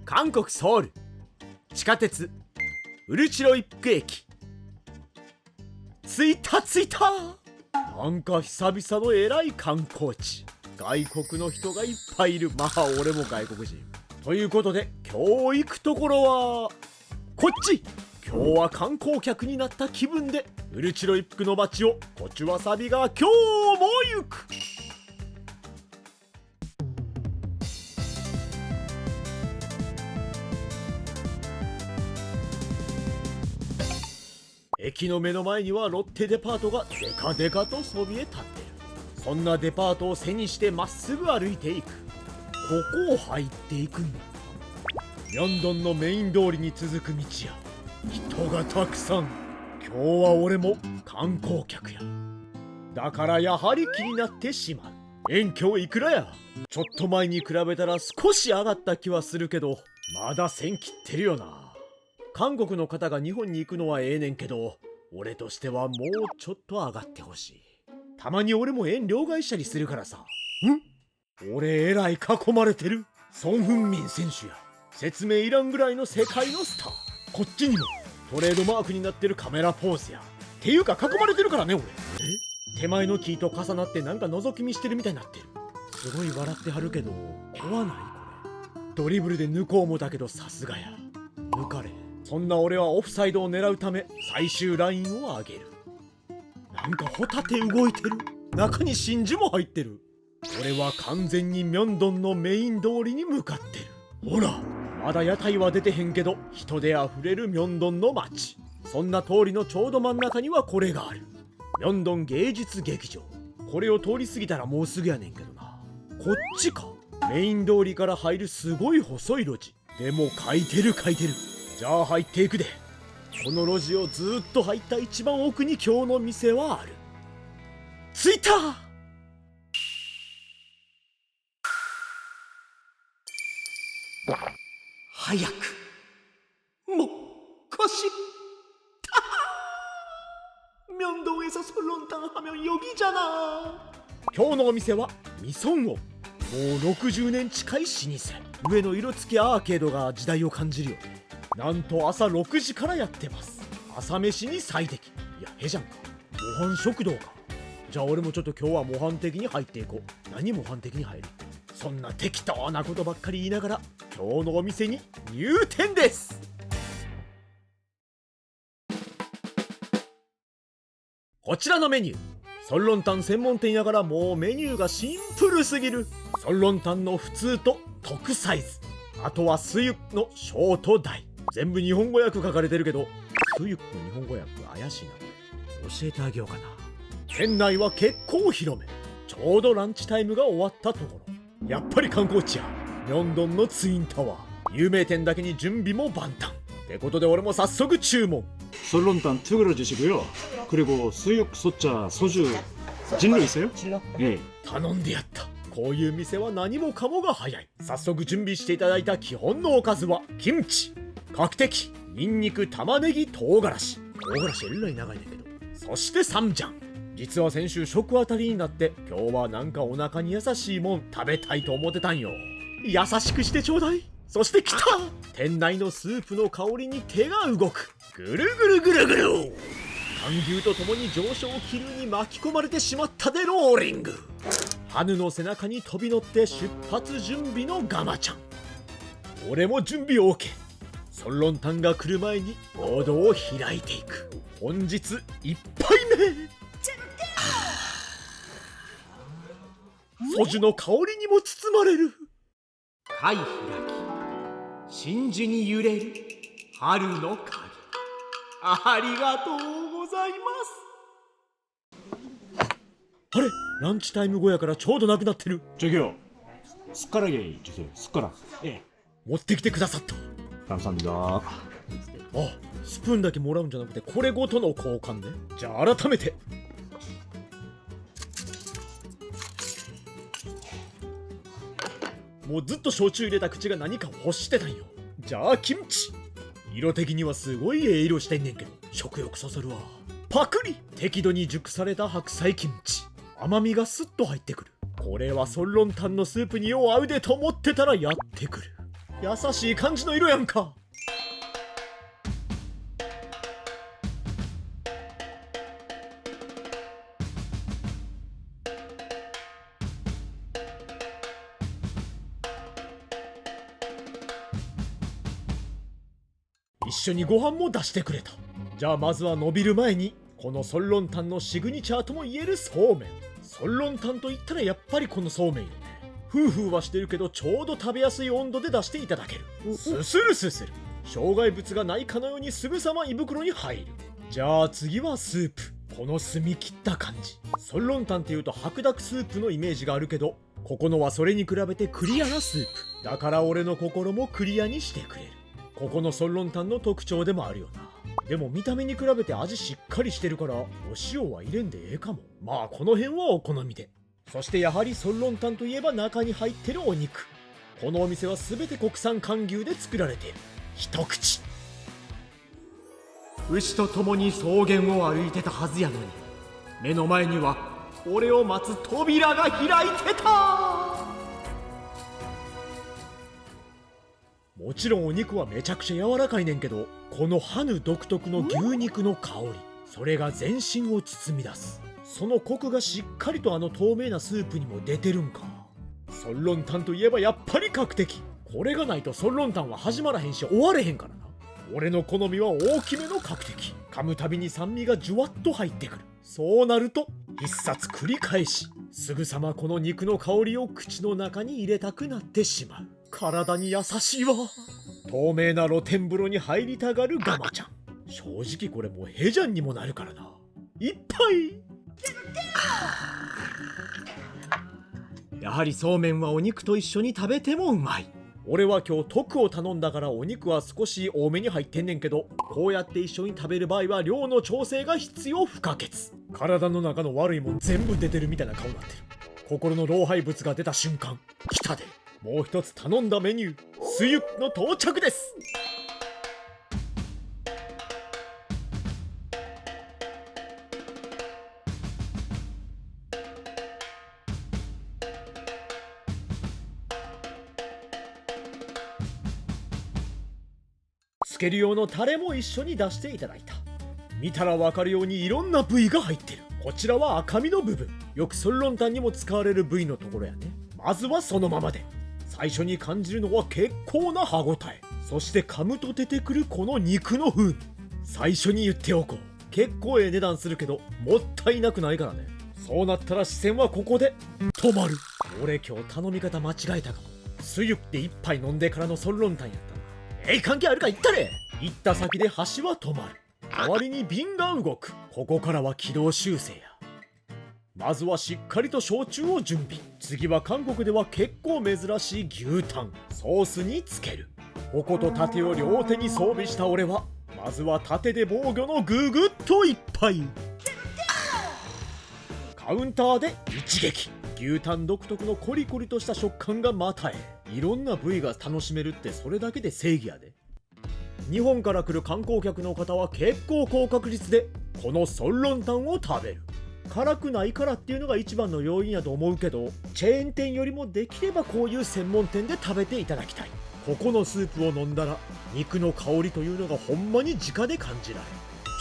韓国ソウル地下鉄ウルチロ一区駅。着いたなんか久々の偉い観光地。外国の人がいっぱいいる。まあ俺も外国人ということで、今日行くところはこっち。今日は観光客になった気分でウルチロ一区の街をこちわさびが今日も行く。駅の目の前にはロッテデパートがデカデカとそびえ立ってる。そんなデパートを背にしてまっすぐ歩いていく。ここを入っていくんだ。ミョンドンのメイン通りに続く道や。人がたくさん。今日は俺も観光客や。だからやはり気になってしまう。遠距いくらや。ちょっと前に比べたら少し上がった気はするけど、まだ1000切ってるよな。韓国の方が日本に行くのはええねんけど、俺としてはもうちょっと上がってほしい。たまに俺も遠慮買いしたりするからさ。俺えらい囲まれてる。ソン・フンミン選手や。説明いらんぐらいの世界のスター。こっちにもトレードマークになってるカメラポーズや。っていうか囲まれてるからね俺。手前の木と重なってなんか覗き見してるみたいになってる。すごい笑ってはるけど怖ないこれ。ドリブルで抜こうもだけどさすがや。抜かれ。そんな俺はオフサイドを狙うため最終ラインを上げる。なんかホタテ動いてる。中に真珠も入ってる。俺は完全にミョンドンのメイン通りに向かってる。ほらまだ屋台は出てへんけど人であふれるミョンドンの街。そんな通りのちょうど真ん中にはこれがある。ミョンドン芸術劇場。これを通り過ぎたらもうすぐやねんけどな。こっちか。メイン通りから入るすごい細い路地。でも書いてる。じゃあ入っていくで。この路地をずーっと入った一番奥に今日の店はある。着いた。早くもう腰명동에서 설렁탕 하면 여기잖아. 今日のお店はミソンオ。もう60年近い老舗。上の色付きアーケードが時代を感じるよね。なんと朝6時からやってます。朝飯に最適。いやへじゃんか。模範食堂か。じゃあ俺もちょっと今日は模範的に入っていこう。何模範的に入る。そんな適当なことばっかり言いながら今日のお店に入店です。こちらのメニュー、ソンロンタン専門店やからもうメニューがシンプルすぎる。ソンロンタンの普通と特サイズ、あとはスユッのショート大。全部日本語訳書かれてるけど、スユッの日本語訳怪しいなこれ。教えてあげようかな。店内は結構広め。ちょうどランチタイムが終わったところ。やっぱり観光地や。ミョンドンのツインタワー。有名店だけに準備も万端ってことで俺も早速注文。솔론탄 투그러 주시고요. 그리고 수육, 소자, 소주, 진로 있어요? 진로? 예. 頼んでやった。こういう店は何もかもが早い。早速準備していただいた基本のおかずはキムチ、角的、ニンニク、玉ねぎ、唐辛子。唐辛子えらい長いねんけど。そしてサムジャン。実は先週食あたりになって今日はなんかお腹に優しいもん食べたいと思ってたんよ。優しくしてちょうだい。そして来た。店内のスープの香りに手が動く。ぐるぐるぐるぐる。韓牛とともに上昇気流に巻き込まれてしまったでローリング。ハヌの背中に飛び乗って出発準備のガマちゃん。俺も準備 OK。 ソンロンタンが来る前にボードを開いていく。本日1杯目。ソジュの香りにも包まれる。貝開き、真珠に揺れる春の影。ありがとうございます。あれ、ランチタイム後やからちょうどなくなってる。 저기요. 숟가락에 주세요. 숟가락. 예. 持ってきてくださった。 감사합니다. あ、スプーンだけもらうんじゃなくてこれごとの交換ね。じゃあ改めて。もうずっと焼酎入れた口が何かを欲してたんよ。じゃあキムチ。色的にはすごいええ色してんねんけど食欲そそるわ。パクリ。適度に熟された白菜キムチ。甘みがスッと入ってくる。これはソンロンタンのスープによう合うでと思ってたらやってくる。優しい感じの色やんか。一緒にご飯も出してくれた。じゃあまずは伸びる前にこのソンロンタンのシグニチャーともいえるそうめん。ソンロンタンといったらやっぱりこのそうめんよね。フーフーはしてるけどちょうど食べやすい温度で出していただける。すするすする。障害物がないかのようにすぐさま胃袋に入る。じゃあ次はスープ。この澄み切った感じ。ソンロンタンっていうと白濁スープのイメージがあるけど、ここのはそれに比べてクリアなスープだから俺の心もクリアにしてくれる。ここのソンロンタンの特徴でもあるよな。でも見た目に比べて味しっかりしてるからお塩は入れんでええかも。まあこの辺はお好みで。そしてやはりソンロンタンといえば中に入ってるお肉。このお店は全て国産韓牛で作られている。一口。牛と共に草原を歩いてたはずやのに、目の前には俺を待つ扉が開いてた。もちろんお肉はめちゃくちゃ柔らかいねんけど、このハヌ独特の牛肉の香り、それが全身を包み出す。そのコクがしっかりとあの透明なスープにも出てるんか。ソンロンタンといえばやっぱり角的。これがないとソンロンタンは始まらへんし終われへんからな。俺の好みは大きめの角的。噛むたびに酸味がじゅわっと入ってくる。そうなると必殺繰り返し、すぐさまこの肉の香りを口の中に入れたくなってしまう。体に優しいわ。透明な露天風呂に入りたがるガマちゃん。正直これもうヘジャンにもなるからな。いっぱい。やはりそうめんはお肉と一緒に食べてもうまい。俺は今日特を頼んだからお肉は少し多めに入ってんねんけど、こうやって一緒に食べる場合は量の調整が必要不可欠。体の中の悪いもん全部出てるみたいな顔になってる。心の老廃物が出た瞬間、来たで。もう一つ頼んだメニュー、スユの到着です。つける用のタレも一緒に出していただいた。見たらわかるようにいろんな部位が入ってる。こちらは赤身の部分、よくソンロンタンにも使われる部位のところやね。まずはそのままで。最初に感じるのは結構な歯ごたえ、そして噛むと出てくるこの肉の風味。最初に言っておこう、結構ええ値段するけどもったいなくないからね。そうなったら視線はここで止まる。俺今日頼み方間違えたかも。スユって一杯飲んでからのソンロンタンやったな。関係あるか言ったれ。行った先で箸は止まる。代わりに瓶が動く。ここからは軌道修正や。まずはしっかりと焼酎を準備。次は韓国では結構珍しい牛タン。ソースにつける。矛と盾を両手に装備した俺は、まずは盾で防御のググッと一杯。カウンターで一撃。牛タン独特のコリコリとした食感がまたいろんな部位が楽しめるってそれだけで正義やで。日本から来る観光客の方は結構高確率でこのソンロンタンを食べる。辛くないからっていうのが一番の要因やと思うけど、チェーン店よりもできればこういう専門店で食べていただきたい。ここのスープを飲んだら肉の香りというのがほんまに直で感じられる。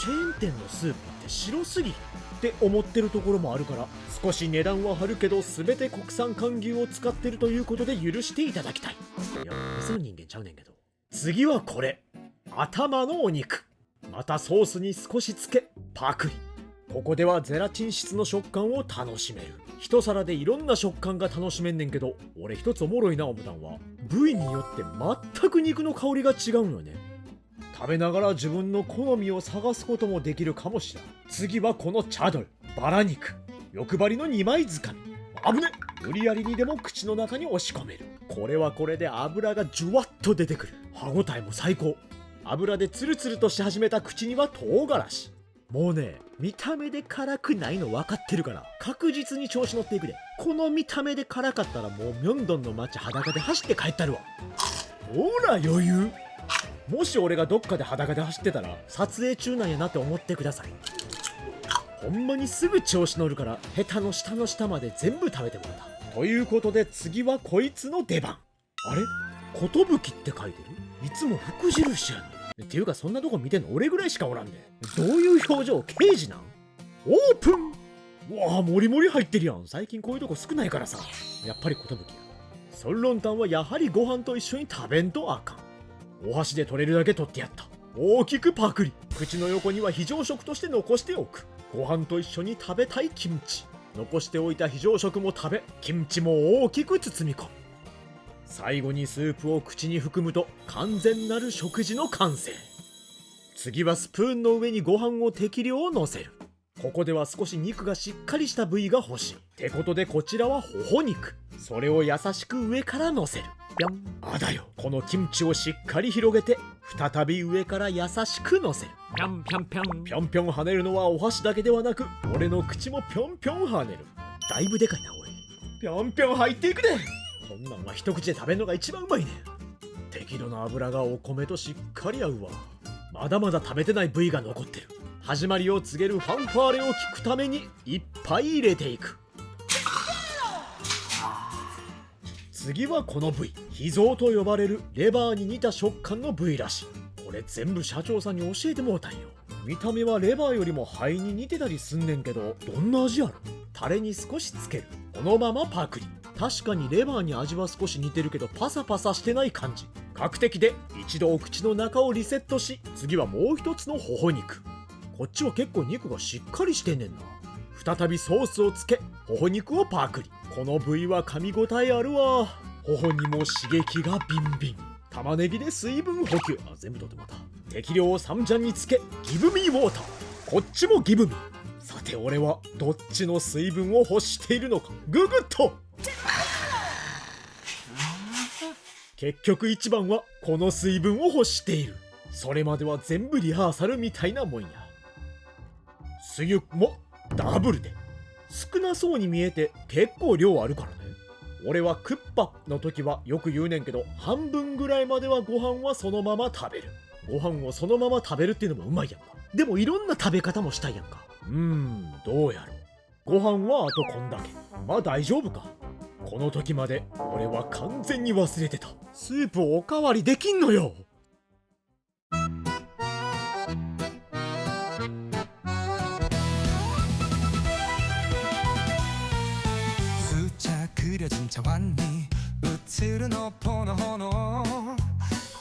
チェーン店のスープって白すぎるって思ってるところもあるから、少し値段は張るけど全て国産韓牛を使ってるということで許していただきたい。いや、別の人間ちゃうねんけど。次はこれ、頭のお肉。またソースに少しつけパクリ。ここではゼラチン質の食感を楽しめる。一皿でいろんな食感が楽しめんねんけど、俺一つおもろいな思ったんは、部位によって全く肉の香りが違うのよね。食べながら自分の好みを探すこともできるかもしれん。次はこのチャドル、バラ肉。欲張りの2枚掴み。危ね。無理やりにでも口の中に押し込める。これはこれで油がジュワッと出てくる。歯ごたえも最高。油でツルツルとし始めた口には唐辛子。もうね、見た目で辛くないの分かってるから確実に調子乗っていくで。この見た目で辛かったらもうミョンドンの街裸で走って帰ったるわ。ほら余裕。もし俺がどっかで裸で走ってたら撮影中なんやなって思ってください。ほんまにすぐ調子乗るからヘタの下の下まで全部食べてもらった。ということで次はこいつの出番。あれ、寿って書いてる。いつも福印やな。っていうかそんなとこ見てんの俺ぐらいしかおらんで。どういう表情？刑事なん？オープン。うわあ、もりもり入ってるやん。最近こういうとこ少ないからさ。やっぱり寿や。ソンロンタンはやはりご飯と一緒に食べんとあかん。お箸で取れるだけ取ってやった。大きくパクリ。口の横には非常食として残しておく。ご飯と一緒に食べたいキムチ。残しておいた非常食も食べ、キムチも大きく包み込む。最後にスープを口に含むと完全なる食事の完成。次はスプーンの上にご飯を適量乗せる。ここでは少し肉がしっかりした部位が欲しい。ってことでこちらは頬肉。それを優しく上から乗せる。ぴょん。あだよ。このキムチをしっかり広げて再び上から優しく乗せる。ぴょんぴょんぴょん。ぴょんぴょん跳ねるのはお箸だけではなく、俺の口もぴょんぴょん跳ねる。だいぶでかいなおい。ぴょんぴょん入っていくね。こんなんは一口で食べるのが一番うまいね。適度な油がお米としっかり合うわ。まだまだ食べてない部位が残ってる。始まりを告げるファンファーレを聞くためにいっぱい入れていく。次はこの部位、脾臓と呼ばれるレバーに似た食感の部位らしい。これ全部社長さんに教えてもうたんよ。見た目はレバーよりも肺に似てたりすんねんけど、どんな味やろ。タレに少しつける。このままパクリ。確かにレバーに味は少し似てるけどパサパサしてない感じ。確定で一度お口の中をリセットし、次はもう一つの頬肉。こっちは結構肉がしっかりしてんねんな。再びソースをつけ、頬肉をパクリ。この部位は噛み応えあるわ。頬にも刺激がビンビン。玉ねぎで水分補給。全部取ってもらった。適量をサムジャンにつけ、ギブミーウォーター。こっちもギブミー。さて俺はどっちの水分を欲しているのか。ググッと。結局一番はこの水分を欲している。それまでは全部リハーサルみたいなもんや。スユもダブルで。少なそうに見えて結構量あるからね。俺はクッパの時はよく言うねんけど、半分ぐらいまではご飯はそのまま食べる。ご飯をそのまま食べるっていうのもうまいやんか。でもいろんな食べ方もしたいやんか。どうやろう。ご飯はあとこんだけ。まあ大丈夫か。この時まで俺は完全に忘れてた。スープをおかわりできんのよ。스쳐그려진 차원이 으트르 너포노 호노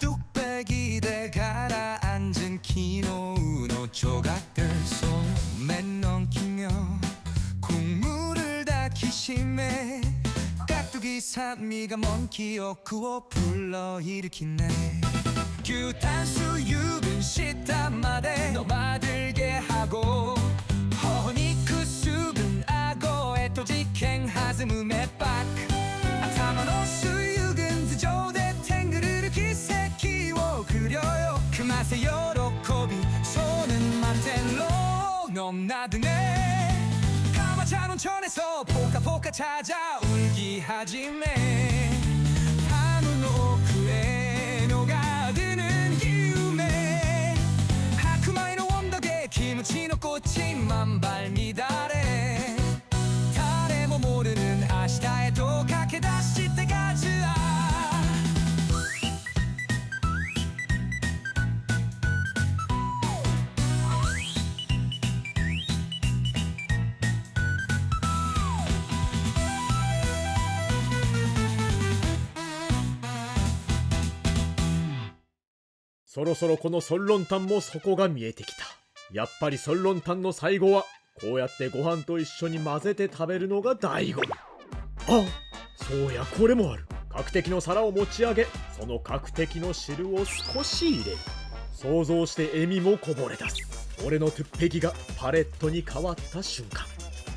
뚝배기대 가라앉은 키노우노 조각들 소맨 넘기며 국물을 다 기심해 깍두기 산미가 먼 기억구워 불러일으키네 규탄수육은 식단마대 너마들게 하고 허니크 숲은 악어의 토직행 하즈무메 빡 아타마노 수육은 드조대 탱그르르 기세키워 그려요 그 맛에 요로코비 손은 만텐로 넘나드네 가마찬 온천에서 포카포카 찾아 울기하지매 한운 오크에 녹아드는 기움에 하쿠마이노 원덕에 키무치노 꽃이 만발미다래誰も모르는 아시다에 또駆け出して가자そろそろこのソンロンタンも底が見えてきた。やっぱりソンロンタンの最後はこうやってご飯と一緒に混ぜて食べるのが醍醐味。あ、そうや、これもある。角的の皿を持ち上げ、その角的の汁を少し入れる。想像して笑みもこぼれ出す。俺のトゥッペギがパレットに変わった瞬間、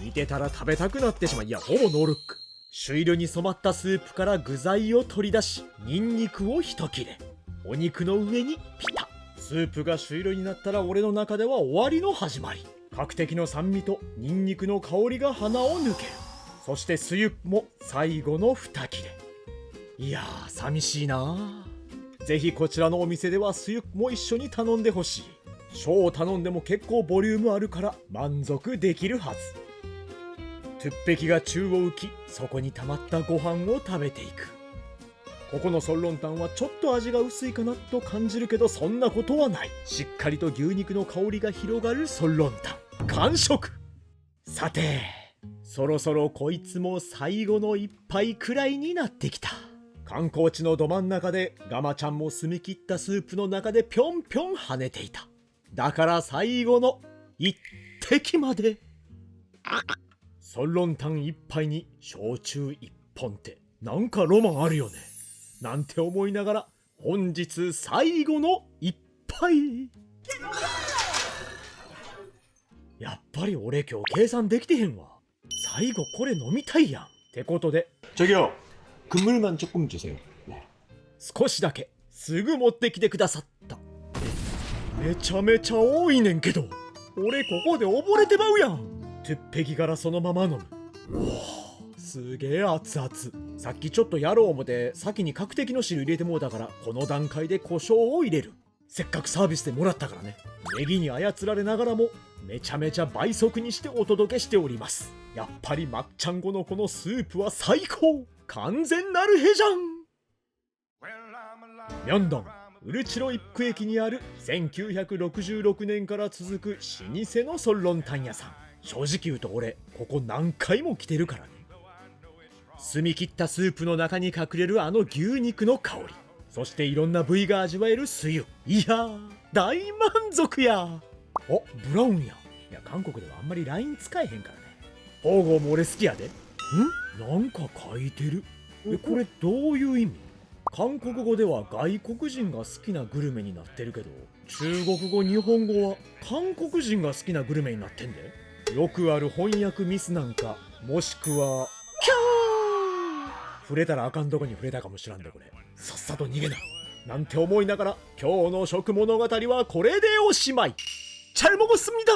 見てたら食べたくなってしまい、いやほぼノールック。朱色に染まったスープから具材を取り出し、ニンニクを一切れ、お肉の上にピタ。スープが朱色になったら俺の中では終わりの始まり。角的の酸味とニンニクの香りが鼻を抜ける。そしてスユも最後の2切れ。いやー寂しいなー。ぜひこちらのお店ではスユも一緒に頼んでほしい。小を頼んでも結構ボリュームあるから満足できるはず。トゥッペキが宙を浮き、そこに溜まったご飯を食べていく。ここのソンロンタンはちょっと味が薄いかなと感じるけど、そんなことはない。しっかりと牛肉の香りが広がるソンロンタン、完食。さてそろそろこいつも最後の一杯くらいになってきた。観光地のど真ん中でガマちゃんも澄み切ったスープの中でぴょんぴょん跳ねていた。だから最後の一滴まで。ソンロンタン一杯に焼酎一本ってなんかロマンあるよねなんて思いながら、本日最後の一杯。やっぱり俺今日計算できてへんわ。最後これ飲みたいやん。ってことで 저기요. 국물만 조금 주세요. 네. 少しだけすぐ持ってきてくださった。めちゃめちゃ多いねんけど、俺ここで溺れてまうやん。トゥッペギからそのまま飲む。うわすげえ熱々。さっきちょっとやろう思て先に角的の汁入れてもうたから、この段階で胡椒を入れる。せっかくサービスでもらったからね。ネギに操られながらもめちゃめちゃ倍速にしてお届けしております。やっぱりまっちゃんごのこのスープは最高。完全なるへじゃん。ミョンドンウルチロ一区駅にある1966年から続く老舗のソンロンタン屋さん。正直言うと俺ここ何回も来てるからね。澄み切ったスープの中に隠れるあの牛肉の香り、そしていろんな部位が味わえるつゆ。いやー大満足や。おブラウンや。いや韓国ではあんまり LINE 使えへんからね。ポーゴーも俺好きやで。なんか書いてる。これどういう意味？韓国語では外国人が好きなグルメになってるけど、中国語日本語は韓国人が好きなグルメになってんで。よくある翻訳ミスなんか、もしくはキャー触れたらあかんとこに触れたかもしらんで。これさっさと逃げななんて思いながら、今日の食物語はこれでおしまい。잘 먹었습니다